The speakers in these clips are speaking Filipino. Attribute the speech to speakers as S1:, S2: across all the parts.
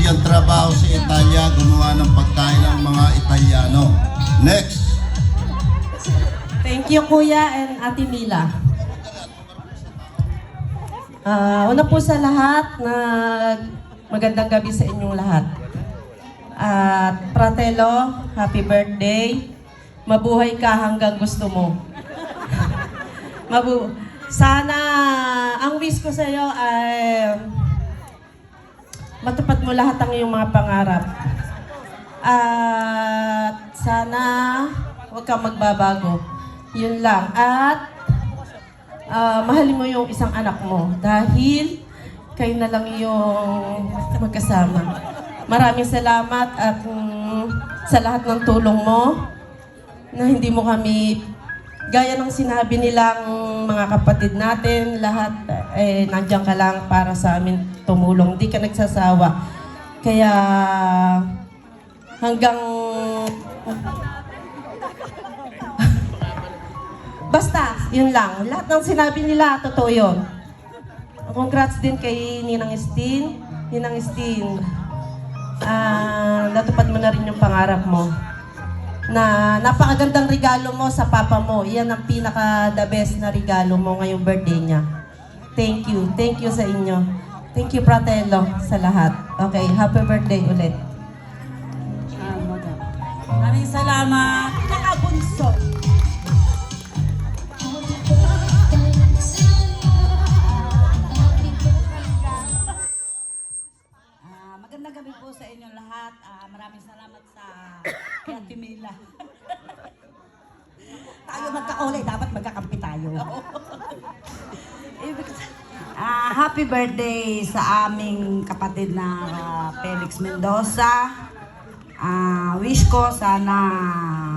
S1: nabigyan trabaho sa Italia, gumawa ng pagkain ng mga Italiano. Next.
S2: Thank you, Kuya and Ate Mila. Una po sa lahat, magandang gabi sa inyong lahat. At Fratello, happy birthday. Mabuhay ka hanggang gusto mo. Sana, ang wish ko sa iyo ay matupad mo lahat ang iyong mga pangarap. At sana huwag kang magbabago. Yun lang. At mahalin mo yung isang anak mo dahil kayo na lang yung magkasama. Maraming salamat at sa lahat ng tulong mo na hindi mo kami, gaya ng sinabi nilang mga kapatid natin, lahat nandiyan ka lang para sa amin tumulong. Di ka nagsasawa. Kaya hanggang basta, yun lang. Lahat ng sinabi nila, totoo yun. Congrats din kay Ninang Estin. Ninang Estin, natupad mo na rin yung pangarap mo. Na napakagandang regalo mo sa papa mo. Yan ang pinaka-the best na regalo mo ngayong birthday niya. Thank you. Thank you sa inyo. Thank you, Fratello, sa lahat. Okay, happy birthday ulit.
S3: Maraming salamat. Nakabunso. Magandang gabi po sa inyong lahat. Maraming salamat sa Ate Mila. Tayo magkakulay, dapat magkakampi tayo. Happy birthday sa aming kapatid na Felix Mendoza. Wish ko sana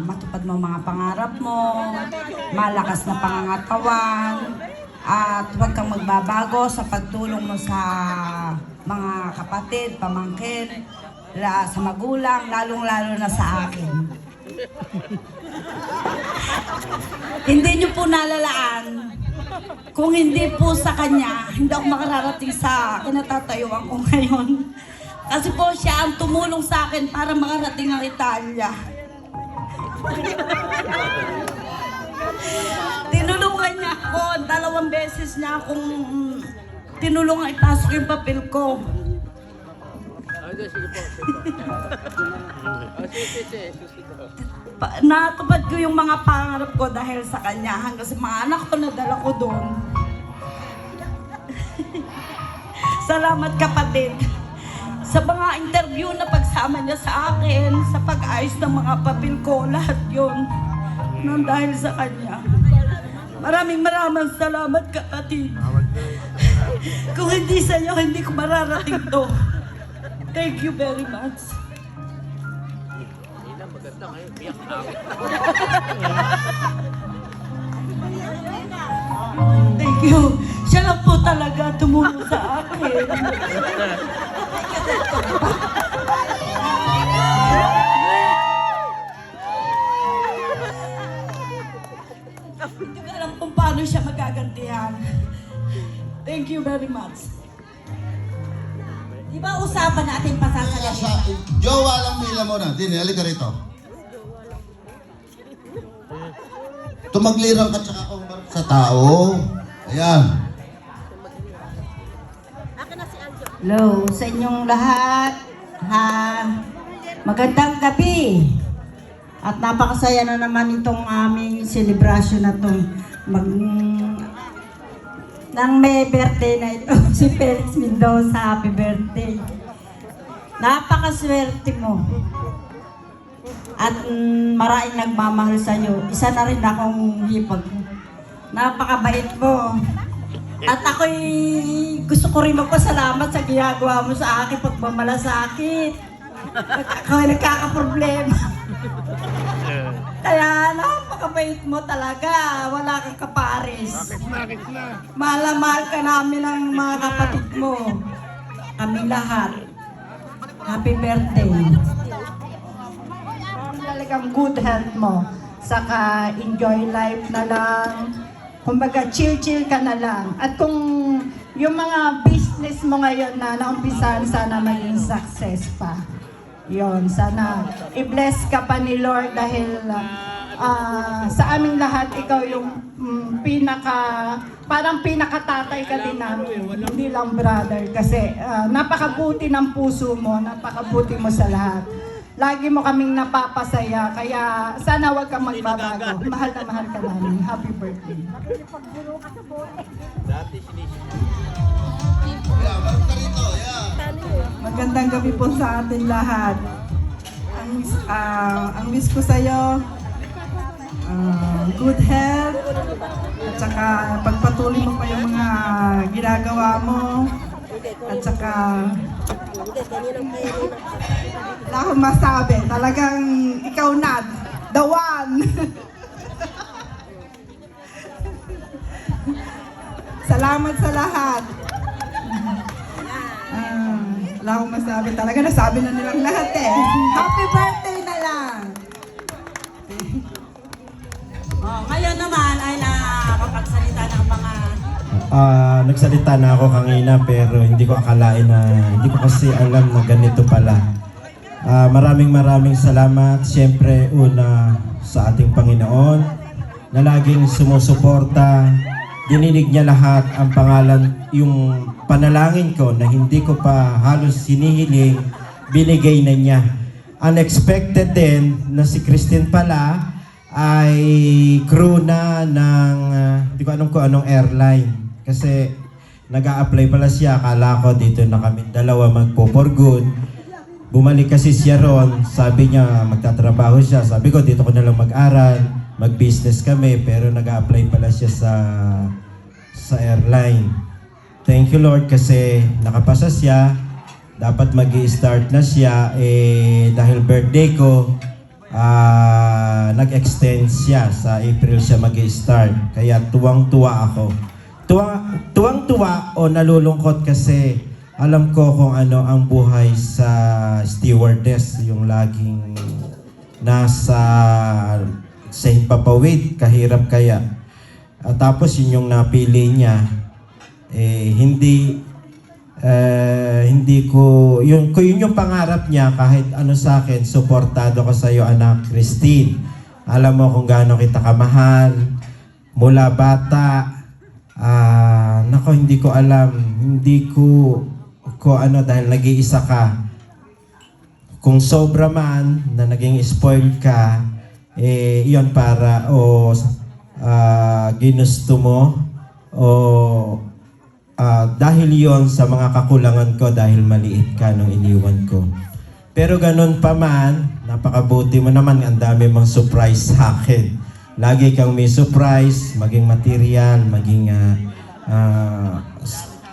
S3: matupad mo mga pangarap mo, malakas na pangangatawan, at huwag kang magbabago sa pagtulong mo sa mga kapatid, pamangkin, sa magulang, lalong-lalo na sa akin. Hindi niyo po nalalaan, kung hindi po sa kanya, hindi ako makararating sa kinatatayuan ko ngayon. Kasi po siya ang tumulong sa akin para makarating ang Italia. Tinulungan niya ako, 2 beses niya akong tinulungan ipasok yung papel ko. Natupad ko yung mga pangarap ko dahil sa kanya. Hanggang sa mga anak ko, nadala ko doon. Salamat kapatid. Sa mga interview na pagsama niya sa akin, sa pag-ayos ng mga papel ko, lahat yun nang dahil sa kanya. Maraming salamat kapatid. Kung hindi sa iyo, hindi ko mararating to. Thank you very much. Thank you. Siya lang po talaga tumulong sa akin. Hindi ko alam kung paano siya magagantihan. Thank you very much. Di ba usapan natin pasasalamin?
S1: Jowa lang Mila mo na. Dini, halika rito. Tumaglirang ka tsaka kumbar sa tao. Ayan.
S3: Hello sa inyong lahat. Magandang gabi. At napakasaya na naman itong aming selebrasyon na itong nang may birthday na ito, si Felix Mendoza. Happy birthday. Napakaswerte mo. At maraming nagmamahal sa iyo. Isa na rin akong hipag. Napakabait mo. At ako'y gusto ko rin magpasalamat sa ginagawa mo sa akin, pagmamalasakit. Ako'y nagkakaproblema. Kaya napakabait mo talaga. Wala kang kapares. Mahal na mahal ka namin ng mga kapatid mo. Kami lahat. Happy birthday. Talagang good health mo. Saka enjoy life na lang. Kumbaga chill-chill ka na lang. At kung yung mga business
S4: business mo ngayon na naumpisahan, sana maging success pa. Yon, sana i-bless ka pa ni Lord dahil sa aming lahat, ikaw yung parang pinakatatay ka din namin. Hindi lang brother kasi napakabuti ng puso mo, napakabuti mo sa lahat. Lagi mo kaming napapasaya, kaya sana wag kang magbabago. Mahal na mahal ka namin. Happy birthday.
S5: Magandang gabi po sa ating lahat. Ang wish ko sa'yo, good health, at saka pagpatuloy mo pa yung mga ginagawa mo, at saka wala akong masabi. Talagang ikaw na, the one. Salamat sa lahat. Wala akong masabi. Talaga nasabi na nilang lahat eh. Happy birthday na lang!
S3: Ngayon naman ay nakakapagsalita ng mga
S6: Nagsalita na ako kanina pero hindi ko akalain na, hindi ko kasi alam na ganito pala. Maraming salamat siyempre una sa ating Panginoon na laging sumusuporta. Dininig niya lahat ang pangalan, yung panalangin ko na hindi ko pa halos hinihiling, binigay na niya. Unexpected din na si Christine pala ay crew na ng, hindi ko alam kung anong airline. Kasi nag-a-apply pala siya, akala ko dito na kami dalawa magpo-for good. Bumalik kasi siya ron, sabi niya magtatrabaho siya. Sabi ko dito ko na lang mag-aral, mag-business kami, pero nag-a-apply pala siya sa airline. Thank you Lord kasi nakapasa siya. Dapat mag-i-start na siya dahil birthday ko, nag-extend siya sa April siya mag-i-start. Kaya tuwang-tuwa ako. Tuwang-tuwa o nalulungkot kasi alam ko kung ano ang buhay sa stewardess, yung laging nasa sa himpapawid, kahirap kaya. Tapos yun yung napili niya, hindi ko, yun yung pangarap niya kahit ano sa akin, suportado ko sa iyo anak Christine. Alam mo kung gaano kita kamahal, mula bata, nako hindi ko alam, hindi ko ano dahil nag-iisa ka. Kung sobra man na naging spoiled ka, iyon para ginusto mo dahil yon sa mga kakulangan ko dahil maliit ka nung iniwan ko. Pero ganun pa man, napakabuti mo naman, ang dami mong surprise sa akin. Lagi kang may surprise, maging material, maging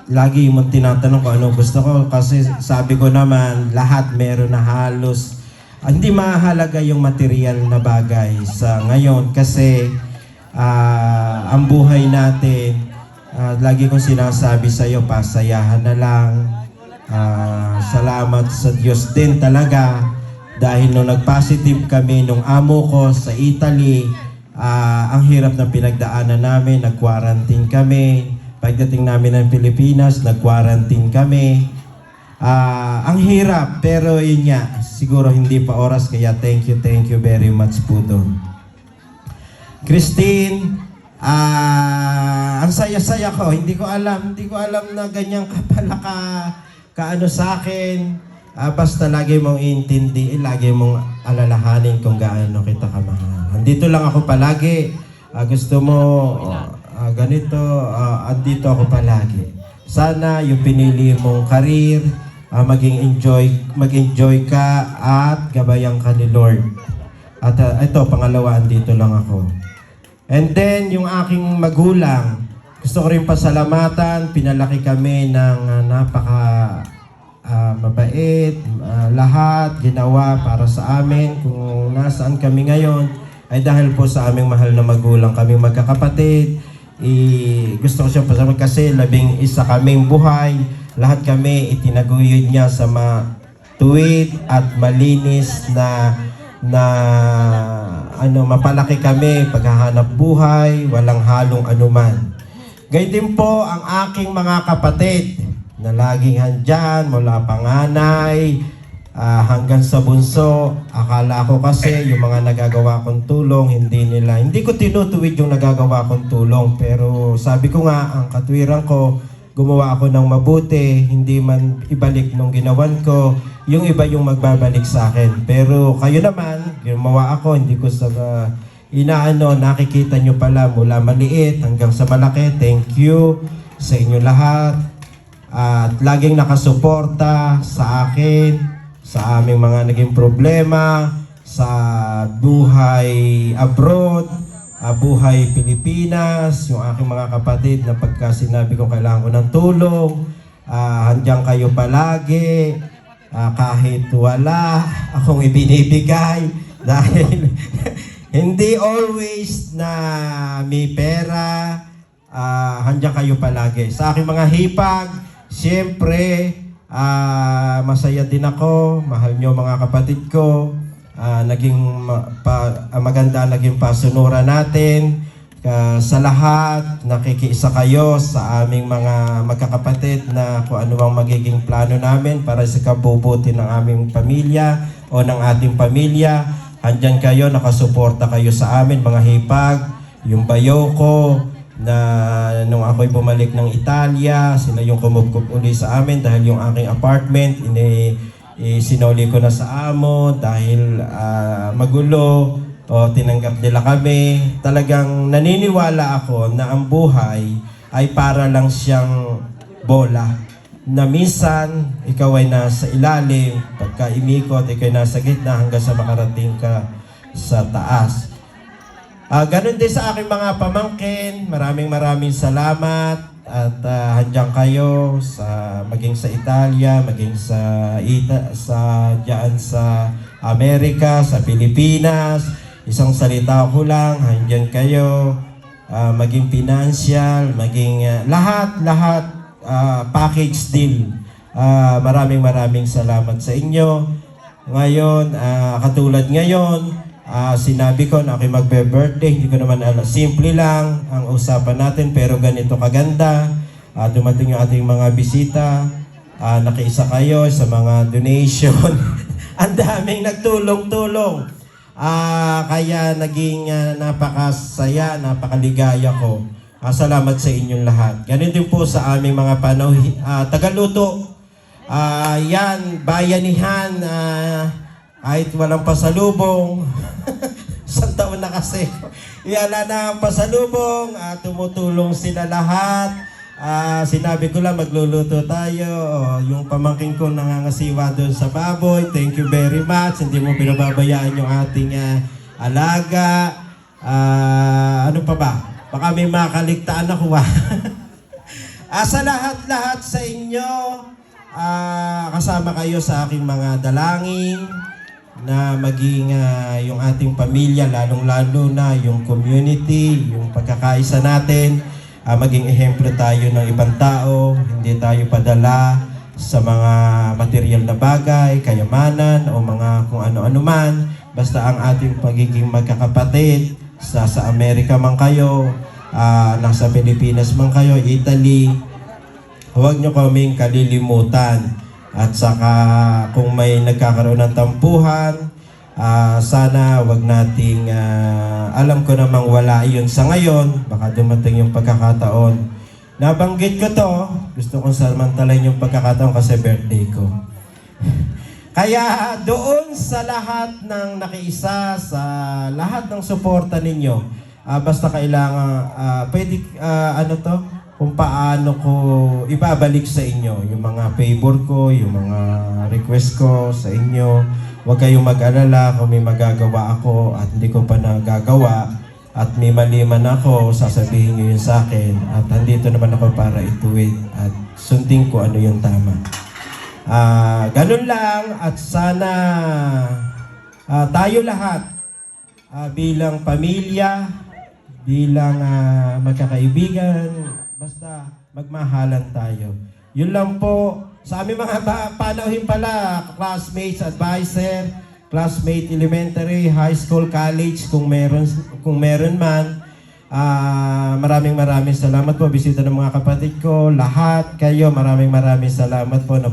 S6: lagi mong tinatanong kung ano gusto ko kasi sabi ko naman lahat meron na halos hindi mahalaga yung material na bagay sa ngayon kasi ang buhay natin, lagi kong sinasabi sa iyo, pasayahan na lang. Salamat sa Diyos din talaga dahil nung nag-positive kami nung amo ko sa Italy, ang hirap na pinagdaanan namin, nag-quarantine kami. Pagdating namin ng Pilipinas, nag-quarantine kami. Ang hirap, pero yun nga, siguro hindi pa oras, kaya thank you very much po doon. Christine, ang saya-saya ko, hindi ko alam na ganyan ka pala kaano sa akin. Basta lagi mong intindihin, lagi mong alalahanin kung gaano kita kamahal. Andito lang ako palagi. Gusto mo ganito, andito ako palagi. Sana yung pinili mong career, mag-enjoy ka at gabayan ka ni Lord. At ito, pangalawa, andito lang ako. And then, yung aking magulang, gusto ko rin pasalamatan, pinalaki kami ng napaka mabait, lahat ginawa para sa amin. Kung nasaan kami ngayon, ay dahil po sa aming mahal na magulang, kaming magkakapatid. Gusto ko siyang pasalamat kasi 11 kaming buhay. Lahat kami itinaguyod niya sa matuwid at malinis na mapalaki kami, paghahanap buhay, walang halong anuman. Gayun din po ang aking mga kapatid. na laging handyan mula panganay hanggang sa bunso. Akala ko kasi yung mga nagagawa kong tulong, hindi ko tinutuwid yung nagagawa kong tulong. Pero sabi ko nga, ang katwiran ko, gumawa ako ng mabuti, hindi man ibalik nung ginawan ko, yung iba yung magbabalik sa akin. Pero kayo naman, gumawa ako, hindi ko sa nakikita nyo pala mula maliit hanggang sa malaki. Thank you sa inyo lahat. At laging nakasuporta sa akin, sa aming mga naging problema, sa buhay abroad, buhay Pilipinas, yung aking mga kapatid na pagka sinabi ko kailangan ko ng tulong, handyan kayo palagi, kahit wala akong ibinibigay dahil hindi always na may pera, handyan kayo palagi. Sa aking mga hipag, siyempre, masaya din ako, mahal nyo mga kapatid ko. Maganda naging pasunura natin sa lahat. Nakikiisa kayo sa aming mga magkakapatid na kung ano ang magiging plano namin para sa kabubuti ng aming pamilya o ng ating pamilya. Andyan kayo, nakasuporta kayo sa amin mga hipag. Yung bayo ko na nung ako'y bumalik ng Italia, sila yung kumupkup uli sa amin dahil yung aking apartment sinoli ko na sa amo dahil magulo o tinanggap nila kami. Talagang naniniwala ako na ang buhay ay para lang siyang bola na minsan ikaw ay nasa ilalim, pagka imikot ikaw ay nasa gitna hanggang sa makarating ka sa taas. Ganun din sa aking mga pamangkin, maraming salamat. At handyan kayo maging sa Italia, maging diyan sa Amerika, sa Pilipinas. Isang salita ko lang, handyan kayo, maging financial, maging lahat package deal. Maraming salamat sa inyo. Ngayon, katulad ngayon, sinabi ko na ako'y magbe-birthday, hindi ko naman alam. Simple lang ang usapan natin pero ganito kaganda. Dumating yung ating mga bisita, nakiisa kayo sa mga donation. Ang daming nagtulong-tulong. Kaya naging napakasaya, napakaligaya ko. Salamat sa inyong lahat. Ganun din po sa aming mga tagaluto. Yan, bayanihan, kahit walang pasalubong, isang taon na kasi, wala na ang pasalubong, tumutulong sila lahat. Sinabi ko lang, magluluto tayo. Yung pamangkin ko nangangasiwa doon sa baboy, thank you very much. Hindi mo pinababayaan yung ating alaga. Ano pa ba? Baka may makaligtaan ako ba? Sa lahat-lahat sa inyo, kasama kayo sa aking mga dalangin, na maging yung ating pamilya, lalong-lalo na yung community, yung pagkakaisa natin, maging ehemplo tayo ng ibang tao, hindi tayo padala sa mga material na bagay, kayamanan, o mga kung ano-ano man. Basta ang ating pagiging magkakapatid, sa Amerika man kayo, nasa Pilipinas man kayo, Italy, huwag nyo kaming kalilimutan. At saka kung may nagkakaroon ng tampuhan, sana wag nating, alam ko namang wala yun sa ngayon, baka dumating yung pagkakataon. Nabanggit ko to, gusto kong samantalahin yung pagkakataon kasi birthday ko. Kaya doon sa lahat ng nakiisa, sa lahat ng suporta ninyo, basta kailangan, pwede, kung paano ko ibabalik sa inyo yung mga favor ko, yung mga request ko sa inyo. Huwag kayong mag-alala kung may magagawa ako at hindi ko pa nagagawa at may mali man ako, sasabihin nyo yun sa akin at andito naman ako para ituwid at sundin ko ano yung tama. Ganun lang at sana tayo lahat bilang pamilya, bilang magkakaibigan, basta magmahalan tayo. Yun lang po. Sa aming mga panauhin pala, classmates, advisor, classmate elementary, high school, college, kung meron man, Maraming salamat po, bisita ng mga kapatid ko, lahat kayo, maraming salamat po na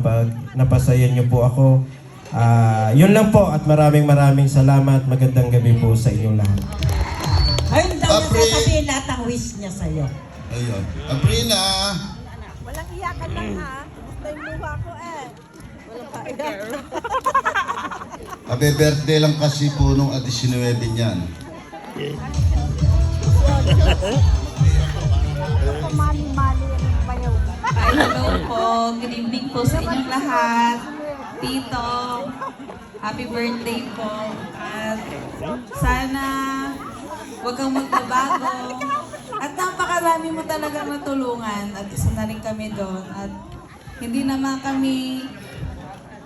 S6: napasaya niyo po ako. Yun lang po at maraming salamat. Magandang gabi po sa inyong lahat.
S3: Ayun daw niya
S1: Apri-
S3: sasabihin lahat ang wish niya sa'yo.
S1: Ayun. Abrina,
S2: Walang iyakan lang ha. Gusto yung luha ko eh. Walang paiyak.
S1: happy birthday lang kasi po nung 19 niyan.
S7: Hello po. Good evening po sa inyong lahat. Tito, happy birthday po. At sana huwag kang magbabago. At napakarami mo talagang natulungan. At isa na rin kami doon. At hindi naman kami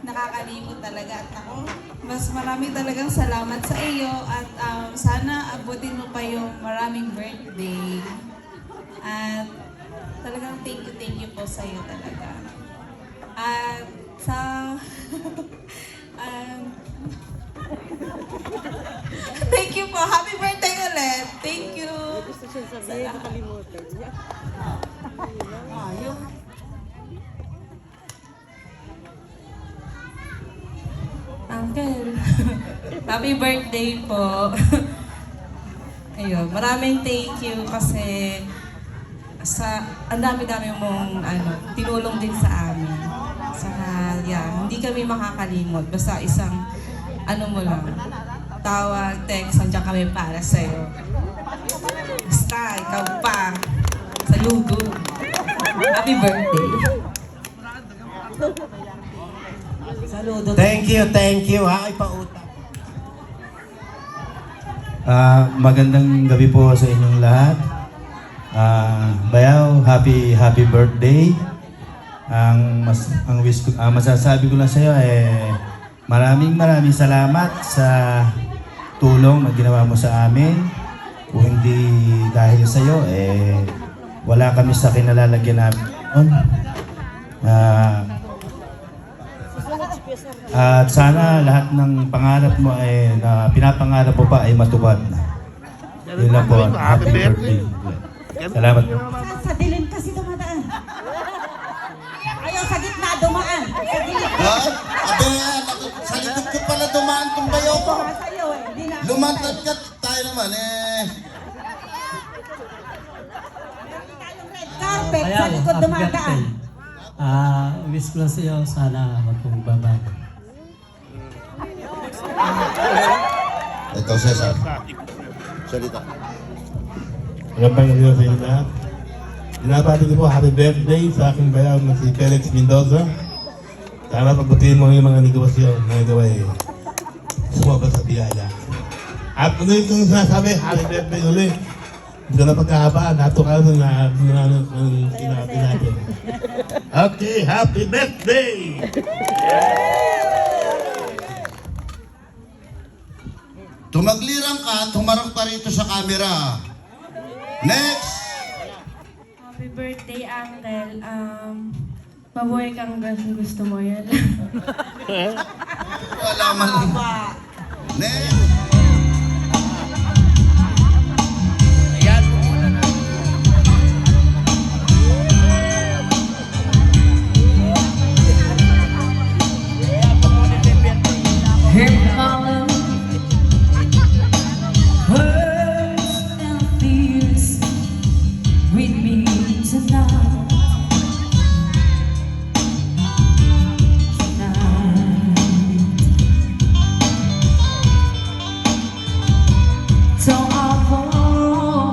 S7: nakakalimot talaga. At ako, mas marami talagang salamat sa iyo. At sana abutin mo pa yung maraming birthday. At talagang thank you po sa iyo talaga. At sa thank you po. Happy birthday ulit. Thank you. Uncle, happy birthday po. Ayun, maraming thank you kasi ang dami-dami mong tinulong din sa amin. Saka, hindi kami makakalimot. Basta isang, mo lang, tawag, text, nandiyan kami para sa'yo. Basta, ikaw pa, saludo. Happy birthday.
S3: Saludo.
S6: Thank you. Ay, pautang.
S8: Magandang gabi po sa inyong lahat. Bayaw, happy birthday. Ang wish ko, masasabi ko lang sa iyo maraming salamat sa tulong na ginawa mo sa amin. Kung hindi dahil sa iyo wala kami sa kinalalagyan namin. At sana lahat ng pangarap mo na pinapangarap mo pa ay matupad. Yun lang po. Happy birthday. Salamat po.
S3: Sa dilim kasi dumadaan. Ayaw sa gitna dumaan. Sa dilim.
S1: Ha? Abe, sa likod ko pala dumaan tong bayo ko.
S3: Sa'yo Hindi na.
S1: Lumantad ka tayo naman
S3: Carpet sa likod dumadaan.
S9: Wish ko lang sa iyo, sana huwag kong babago.
S1: Ito, Cesar. Salita.
S10: Magandang gabi sa inyo lahat. Binabati ko po happy birthday sa aking bayaw na si Felix Mendoza. Sana pagbutiin mo yung mga negosyo na ito ay sumabot sa biyaya. At ulit kong sinasabi, happy birthday ulit. Hindi ko na pagkahabaan, natukan na sinabi natin. Okay, happy birthday!
S1: Tumaglirang ka, tumarang ka rito sa camera. Next!
S7: Happy birthday, Uncle. Mabuhay kang gusto mo yan.
S1: Wala man. Next!
S7: Here come words and fears with me tonight. So I fall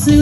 S7: to